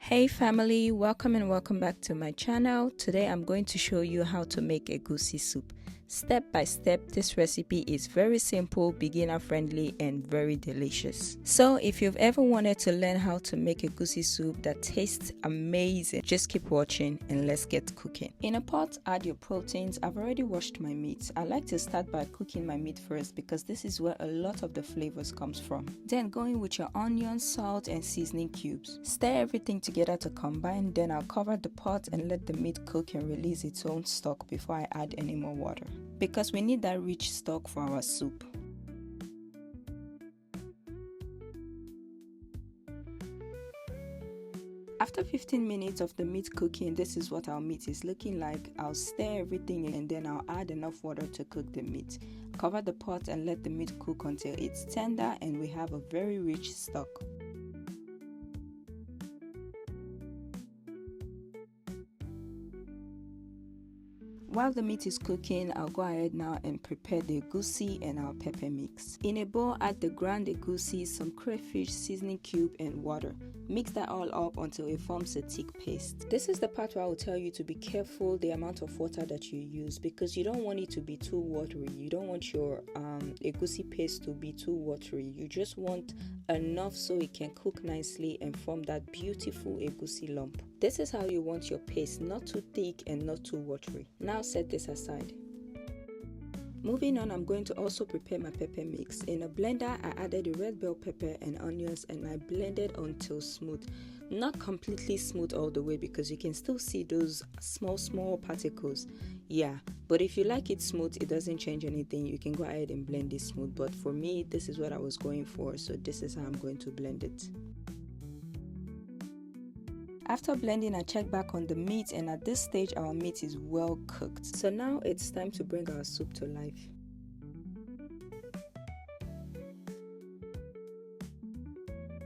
Hey family, welcome and welcome back to my channel. Today I'm going to show you how to make egusi soup. Step by step, this recipe is very simple, beginner friendly and very delicious. So if you've ever wanted to learn how to make egusi soup that tastes amazing, just keep watching and let's get cooking. In a pot, add your proteins. I've already washed my meat. I like to start by cooking my meat first because this is where a lot of the flavors comes from. Then go in with your onions, salt and seasoning cubes. Stir everything together to combine, then I'll cover the pot and let the meat cook and release its own stock before I add any more water, because we need that rich stock for our soup. After 15 minutes of the meat cooking, this is what our meat is looking like. I'll stir everything and then I'll add enough water to cook the meat. Cover the pot and let the meat cook until it's tender and we have a very rich stock. While the meat is cooking, I'll go ahead now and prepare the egusi and our pepper mix. In a bowl, add the ground egusi, some crayfish, seasoning cube and water. Mix that all up until it forms a thick paste. This is the part where I will tell you to be careful the amount of water that you use, because you don't want it to be too watery. You don't want your egusi paste to be too watery. You just want enough so it can cook nicely and form that beautiful egusi lump. This is how you want your paste, not too thick and not too watery. Now set this aside. Moving on, I'm going to also prepare my pepper mix. In a blender, I added the red bell pepper and onions and I blended until smooth. Not completely smooth all the way because you can still see those small particles. Yeah, but if you like it smooth, it doesn't change anything. You can go ahead and blend it smooth. But for me, this is what I was going for, so this is how I'm going to blend it. After blending, I check back on the meat, and at this stage our meat is well cooked. So now it's time to bring our soup to life.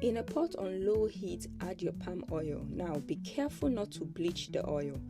In a pot on low heat, add your palm oil. Now be careful not to bleach the oil,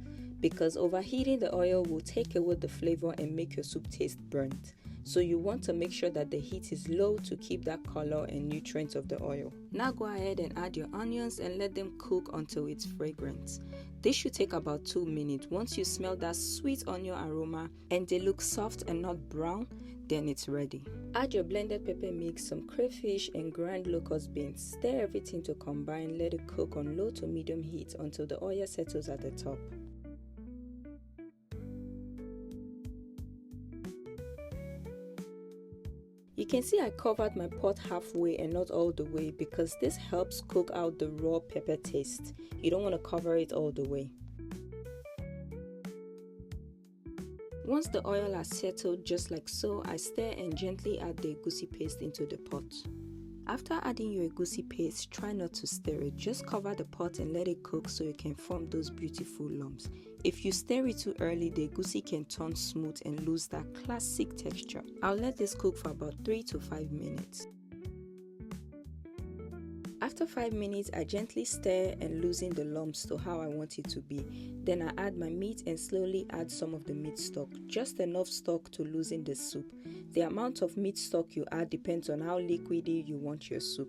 because overheating the oil will take away the flavor and make your soup taste burnt. So you want to make sure that the heat is low to keep that color and nutrients of the oil. Now go ahead and add your onions and let them cook until it's fragrant. This should take about 2 minutes. Once you smell that sweet onion aroma and they look soft and not brown, then it's ready. Add your blended pepper mix, some crayfish and ground locust beans. Stir everything to combine. Let it cook on low to medium heat until the oil settles at the top. You can see I covered my pot halfway and not all the way, because this helps cook out the raw pepper taste. You don't want to cover it all the way. Once the oil has settled just like so, I stir and gently add the egusi paste into the pot. After adding your egusi paste, try not to stir it. Just cover the pot and let it cook so it can form those beautiful lumps. If you stir it too early, the egusi can turn smooth and lose that classic texture. I'll let this cook for about 3 to 5 minutes. After 5 minutes, I gently stir and loosen the lumps to how I want it to be. Then I add my meat and slowly add some of the meat stock, just enough stock to loosen the soup. The amount of meat stock you add depends on how liquidy you want your soup.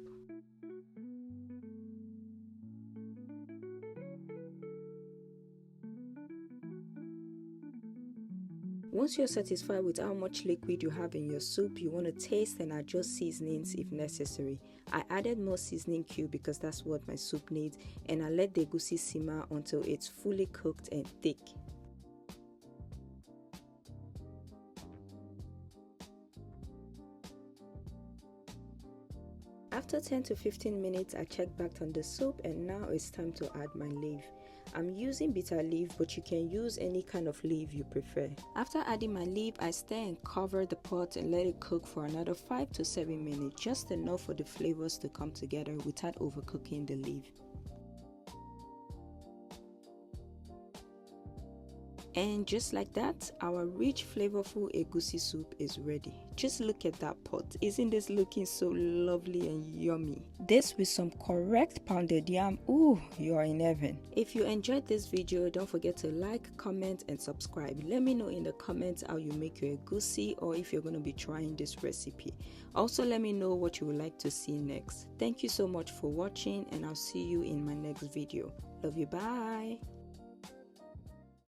Once you're satisfied with how much liquid you have in your soup, you want to taste and adjust seasonings if necessary. I added more seasoning cube because that's what my soup needs, and I let the egusi simmer until it's fully cooked and thick. After 10 to 15 minutes, I check back on the soup and now it's time to add my leaf. I'm using bitter leaf, but you can use any kind of leaf you prefer. After adding my leaf, I stir and cover the pot and let it cook for another 5 to 7 minutes, just enough for the flavors to come together without overcooking the leaf. And just like that, our rich flavorful egusi soup is ready. Just look at that pot. Isn't this looking so lovely and yummy? This with some correct pounded yam. Ooh, you are in heaven. If you enjoyed this video, don't forget to like, comment and subscribe. Let me know in the comments how you make your egusi or if you're going to be trying this recipe. Also, let me know what you would like to see next. Thank you so much for watching and I'll see you in my next video. Love you, bye.